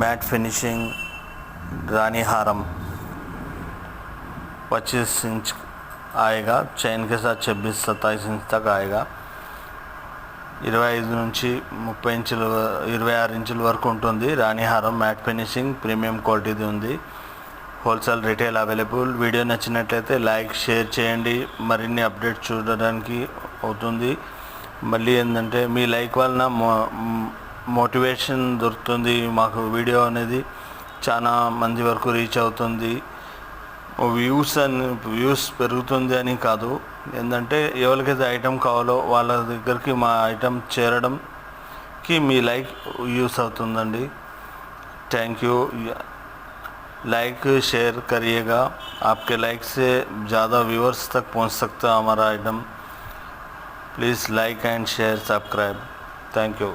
Mat finishing रानी हारम 25 inch आएगा। चैन के साथ 26-27 इंच तक आएगा। 25 నుంచి 30 ఇంచులు 26 ఇంచుల వరకు ఉంటుంది। రాణి హారం మ్యాట్ ఫినిషింగ్ ప్రీమియం క్వాలిటీది ఉంది। Wholesale retail available. వీడియో నచ్చినట్లయితే లైక్ షేర్ చేయండి, మరిన్ని అప్డేట్స్ చూడడానికి అవుతుంది। మళ్ళీ ఏంటంటే మీ లైక్ వలన మోటివేషన్ దొరుకుతుంది మాకు, వీడియో అనేది చాలా మంది వరకు రీచ్ అవుతుంది। వ్యూస్ పెరుగుతుంది అని కాదు, ఏంటంటే ఎవరికైతే ఐటెం కావాలో వాళ్ళ దగ్గరికి మా ఐటెం చేరడంకి మీ లైక్ యూస్ అవుతుందండి। Thank you. लाइक शेयर करिएगा, आपके लाइक से ज़्यादा व्यूअर्स तक पहुंच सकता है हमारा item. Please like and share subscribe. Thank you.